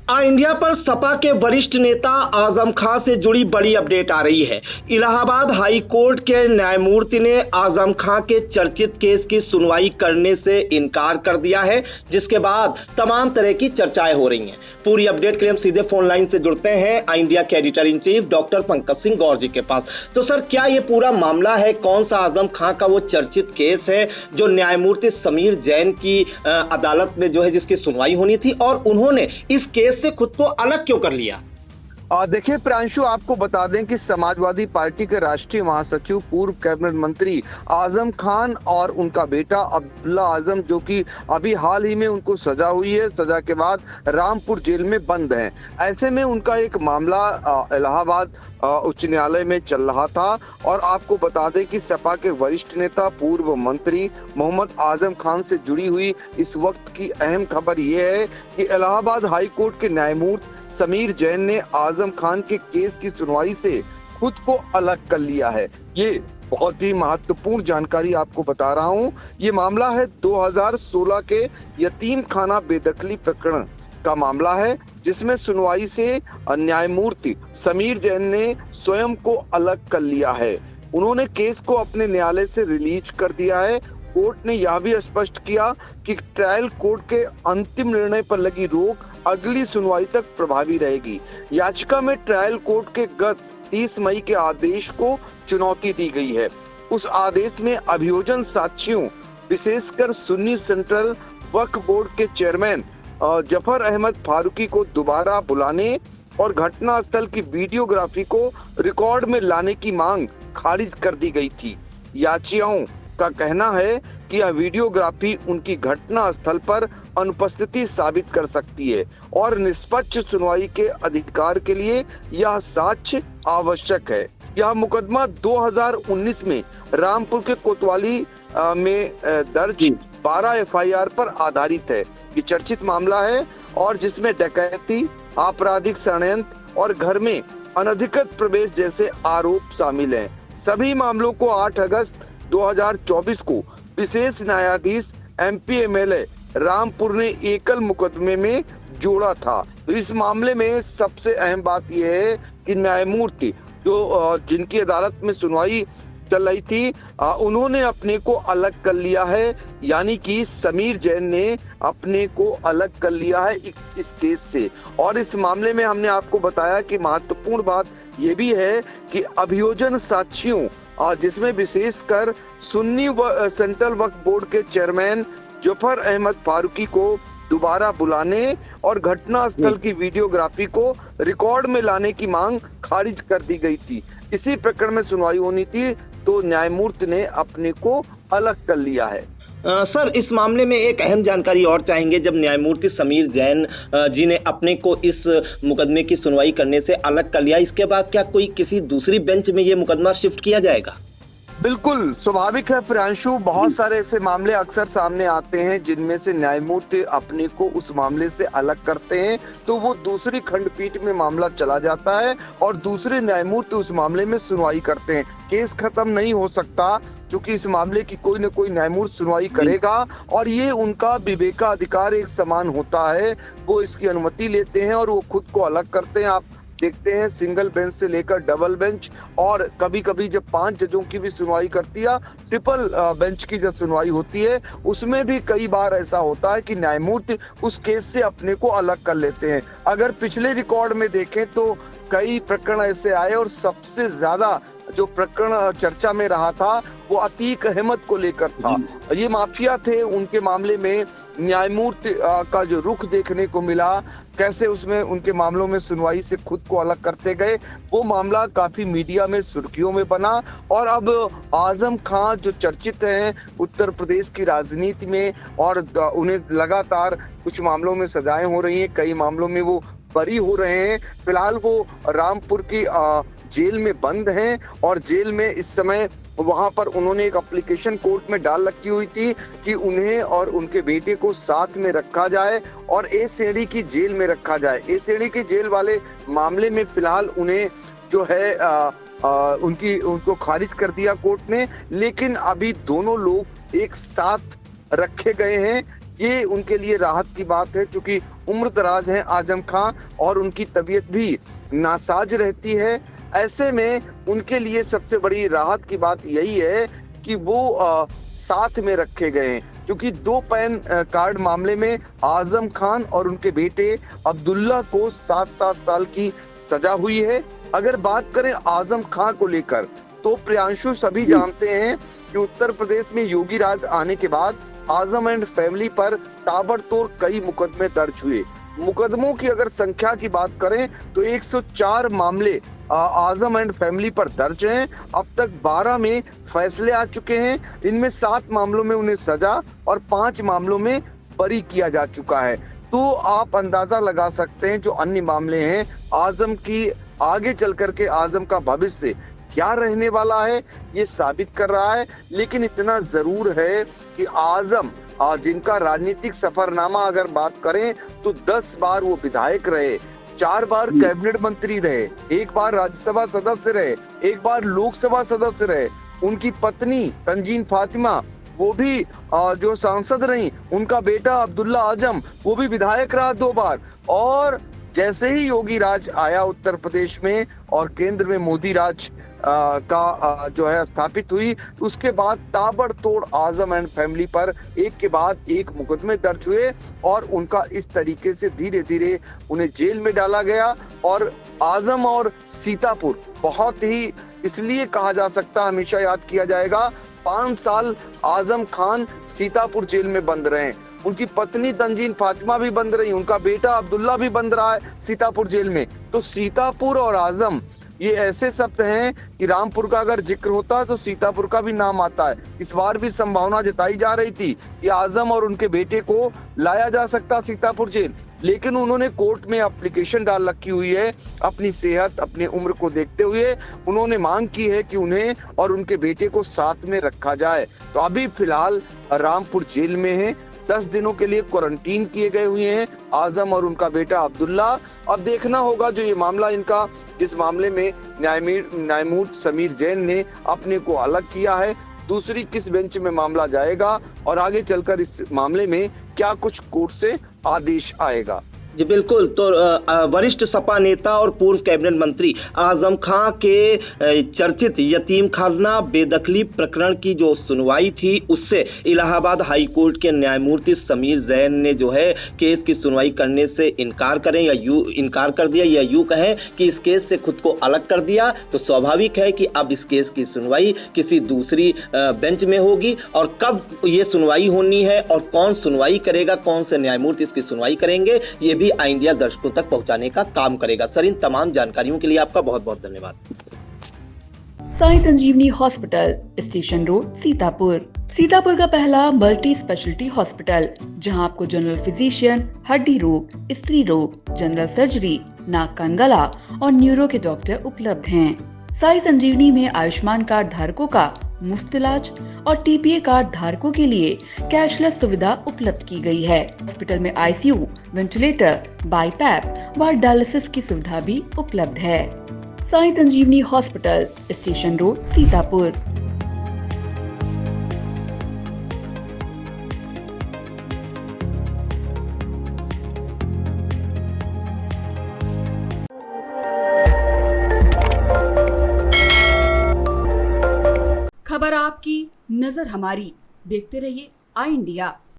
India पर सपा के वरिष्ठ नेता आजम खान से जुड़ी बड़ी अपडेट आ रही है। इलाहाबाद हाई कोर्ट के न्यायमूर्ति ने आजम खान के चर्चित केस की सुनवाई करने से इनकार कर दिया है, जिसके बाद तमाम तरह की चर्चाएं हो रही हैं। पूरी अपडेट के लिए हम सीधे फोन लाइन से जुड़ते हैं इंडिया के editor in chief doctor Pankaj Singh Gaur ji के पास। तो सर, क्या ये पूरा मामला है? कौन सा आजम खान का वो चर्चित केस है जो न्यायमूर्ति समीर जैन की अदालत में जो है जिसकी सुनवाई होनी थी, और उन्होंने इस केस से खुद को अलग क्यों कर लिया? देखिए प्रांशु, आपको बता दें कि समाजवादी पार्टी के राष्ट्रीय महासचिव पूर्व कैबिनेट मंत्री आजम खान और उनका बेटा अब्दुल्ला आजम, जो कि अभी हाल ही में उनको सजा हुई है, सजा के बाद रामपुर जेल में बंद हैं। ऐसे में उनका एक मामला इलाहाबाद उच्च न्यायालय में चल रहा था। और आपको बता दें कि सपा के वरिष्ठ नेता पूर्व मंत्री मोहम्मद आजम खान से जुड़ी हुई इस वक्त की अहम खबर यह है कि इलाहाबाद हाई कोर्ट के न्यायमूर्ति समीर जैन ने आजम खान के केस की सुनवाई से खुद को अलग कर लिया है। ये बहुत ही महत्वपूर्ण जानकारी आपको बता रहा हूं। ये मामला है 2016 के यतीम खाना बेदखली प्रकरण का मामला है, जिसमें सुनवाई से न्यायमूर्ति समीर जैन ने स्वयं को अलग कर लिया है। उन्होंने केस को अपने न्यायालय से रिलीज कर दिया है। कोर्ट ने यह भी स्पष्ट किया कि ट्रायल कोर्ट के अंतिम निर्णय पर लगी रोक अगली सुनवाई तक प्रभावी रहेगी। याचिका में ट्रायल कोर्ट के गत 30 मई के आदेश को चुनौती दी गई है। उस आदेश में अभियोजन साक्षियों, विशेषकर सुन्नी सेंट्रल वक्फ बोर्ड के चेयरमैन जफर अहमद फारूकी को दोबारा बुलाने और घटना स्थल की वीडियोग्राफी को रिकॉर्ड में लाने की मांग खारिज कर दी गई थी। याचिकाओं का कहना है कि यह वीडियोग्राफी उनकी घटना स्थल पर अनुपस्थिति साबित कर सकती है और निष्पक्ष सुनवाई के अधिकार के लिए यह साक्ष्य आवश्यक है। यह मुकदमा 2019 में रामपुर के कोतवाली में दर्ज 12 एफआईआर पर आधारित है। ये चर्चित मामला है और जिसमें डकैती, आपराधिक षड्यंत्र और घर में अनधिकृत प्रवेश जैसे आरोप शामिल हैं। सभी मामलों को 8 अगस्त 2024 को विशेष न्यायाधीश एमपी एमएलए रामपुर ने एकल मुकदमे में जोड़ा था। तो इस मामले में सबसे अहम बात यह है कि न्यायमूर्ति जो जिनकी अदालत में सुनवाई चल रही थी, उन्होंने अपने को अलग कर लिया है। यानी कि समीर जैन ने अपने को अलग कर लिया है इस केस से। और इस मामले में हमने आपको बताया कि महत्वपूर्ण बात यह भी है कि अभियोजन साक्षियों, जिसमें विशेषकर सुन्नी सेंट्रल वक्फ बोर्ड के चेयरमैन जफर अहमद फारूकी को दोबारा बुलाने और घटना स्थल की वीडियोग्राफी को रिकॉर्ड में लाने की मांग खारिज कर दी गई थी। इसी प्रकरण में सुनवाई होनी थी, तो न्यायमूर्ति ने अपने को अलग कर लिया है। सर, इस मामले में एक अहम जानकारी और चाहेंगे। जब न्यायमूर्ति समीर जैन जी ने अपने को इस मुकदमे की सुनवाई करने से अलग कर लिया, इसके बाद क्या कोई किसी दूसरी बेंच में ये मुकदमा शिफ्ट किया जाएगा? बिल्कुल स्वाभाविक है प्रियांशु, बहुत सारे ऐसे मामले अक्सर सामने आते हैं जिनमें से न्यायमूर्ति अपने को उस मामले से अलग करते हैं, तो वो दूसरी खंडपीठ में मामला चला जाता है और दूसरे न्यायमूर्ति उस मामले में सुनवाई करते हैं। केस खत्म नहीं हो सकता, क्योंकि इस मामले की कोई न कोई न्यायमूर्ति सुनवाई करेगा और ये उनका विवेकाधिकार एक समान होता है। वो इसकी अनुमति लेते हैं और वो खुद को अलग करते हैं। आप देखते हैं सिंगल बेंच से लेकर डबल बेंच, और कभी कभी जब 5 जजों की भी सुनवाई करती है, ट्रिपल बेंच की जब सुनवाई होती है, उसमें भी कई बार ऐसा होता है कि न्यायमूर्ति उस केस से अपने को अलग कर लेते हैं। अगर पिछले रिकॉर्ड में देखें तो कई प्रकरण ऐसे आए और सबसे ज्यादा जो प्रकरण चर्चा में रहा था वो अतीक अहमद को लेकर था। ये माफिया थे, उनके मामले में न्यायमूर्ति का जो रुख देखने को मिला, कैसे उसमें उनके मामलों में सुनवाई से खुद को अलग करते गए, वो मामला काफी मीडिया में सुर्खियों में बना। और अब आजम खान जो चर्चित हैं उत्तर प्रदेश की राजनीति में, और उन्हें लगातार कुछ मामलों में सजाएं हो रही हैं, कई मामलों में वो बरी हो रहे हैं। फिलहाल वो रामपुर की जेल में बंद हैं और जेल में इस समय वहां पर उन्होंने एक एप्लीकेशन कोर्ट में डाल रखी हुई थी कि उन्हें और उनके बेटे को साथ में रखा जाए और ए श्रेणी की जेल में रखा जाए। ए श्रेणी की जेल वाले मामले में फिलहाल उन्हें जो है उनको खारिज कर दिया कोर्ट ने, लेकिन अभी दोनों लोग एक साथ रखे गए हैं ये उनके लिए राहत की बात है, क्योंकि उम्र दराज है आजम खां और उनकी तबीयत भी नासाज रहती है। ऐसे में उनके लिए सबसे बड़ी राहत की बात यही है कि वो साथ में रखे गए हैं, क्योंकि 2 पैन कार्ड मामले में आजम खान और उनके बेटे अब्दुल्ला को 7-7 साल की सजा हुई है। अगर बात करें आजम खान को लेकर, तो प्रियांशु सभी जानते हैं कि उत्तर प्रदेश में योगी राज आने के बाद आजम एंड फैमिली पर ताबड़तोड़ कई मुकदमे दर्ज हुए। मुकदमों की अगर संख्या की बात करें तो 104 मामले आजम एंड फैमिली पर दर्ज हैं। अब तक 12 में फैसले आ चुके हैं। इनमें 7 मामलों में उन्हें सजा और 5 मामलों में बरी किया जा चुका है। तो आप अंदाजा लगा सकते हैं जो अन्य मामले हैं, आजम की आगे चल करके आजम का भविष्य क्या रहने वाला है ये साबित कर रहा है। लेकिन इतना जरूर है कि आजम जिनका राजनीतिक सफरनामा अगर बात करें तो 10 बार वो विधायक रहे, 4 बार कैबिनेट मंत्री रहे, 1 बार राज्यसभा सदस्य रहे, 1 बार लोकसभा सदस्य रहे। उनकी पत्नी तंजीन फातिमा वो भी जो सांसद रही, उनका बेटा अब्दुल्ला आजम वो भी विधायक रहा 2 बार। और जैसे ही योगी राज आया उत्तर प्रदेश में और केंद्र में मोदी राज का जो है स्थापित हुई, उसके बाद ताबड़तोड़ आजम एंड फैमिली पर एक के बाद एक मुकदमे दर्ज हुए और उनका इस तरीके से धीरे धीरे उन्हें जेल में डाला गया। और आजम और सीतापुर बहुत ही इसलिए कहा जा सकता, हमेशा याद किया जाएगा, 5 साल आजम खान सीतापुर जेल में बंद रहे। उनकी पत्नी तंजीन फातिमा भी बंद रही, उनका बेटा अब्दुल्ला भी बंद रहा है सीतापुर जेल में। तो सीतापुर और आजम ये ऐसे शब्द हैं कि रामपुर का अगर जिक्र होता है तो सीतापुर का भी नाम आता है। इस बार भी संभावना जताई जा रही थी कि आजम और उनके बेटे को लाया जा सकता सीतापुर जेल, लेकिन उन्होंने कोर्ट में एप्लीकेशन डाल रखी हुई है। अपनी सेहत, अपने उम्र को देखते हुए उन्होंने मांग की है कि उन्हें और उनके बेटे को साथ में रखा जाए। तो अभी फिलहाल रामपुर जेल में है, 10 दिनों के लिए क्वारंटीन किए गए हुए हैं आजम और उनका बेटा अब्दुल्ला। अब देखना होगा जो ये मामला इनका, जिस मामले में न्यायमूर्ति समीर जैन ने अपने को अलग किया है, दूसरी किस बेंच में मामला जाएगा और आगे चलकर इस मामले में क्या कुछ कोर्ट से आदेश आएगा। जी बिल्कुल। तो वरिष्ठ सपा नेता और पूर्व कैबिनेट मंत्री आजम खां के चर्चित यतीम खाना बेदखली प्रकरण की जो सुनवाई थी, उससे इलाहाबाद हाई कोर्ट के न्यायमूर्ति समीर जैन ने जो है केस की सुनवाई करने से इनकार करें या इनकार कर दिया, या यूं कहें कि इस केस से खुद को अलग कर दिया। तो स्वाभाविक है कि अब इस केस की सुनवाई किसी दूसरी बेंच में होगी। और कब ये सुनवाई होनी है और कौन सुनवाई करेगा, कौन से न्यायमूर्ति इसकी सुनवाई करेंगे, ये भी आई इंडिया दर्शकों तक पहुंचाने का काम करेगा। सर, इन तमाम जानकारियों के लिए आपका बहुत बहुत धन्यवाद। Sai Sanjeevani hospital, station road, Sitapur. Sitapur का पहला मल्टी स्पेशलिटी हॉस्पिटल, जहां आपको जनरल फिजिशियन, हड्डी रोग, स्त्री रोग, जनरल सर्जरी, नाक कान गला और न्यूरो के डॉक्टर उपलब्ध हैं। साई संजीवनी में आयुष्मान कार्ड धारकों का मुफ्त इलाज और टीपीए कार्ड धारकों के लिए कैशलेस सुविधा उपलब्ध की गई है। हॉस्पिटल में आईसीयू, वेंटिलेटर, बाईपैप व डायलिसिस की सुविधा भी उपलब्ध है। Sai Sanjeevani hospital, station road, Sitapur. खबर आपकी, नजर हमारी। देखते रहिए आई इंडिया।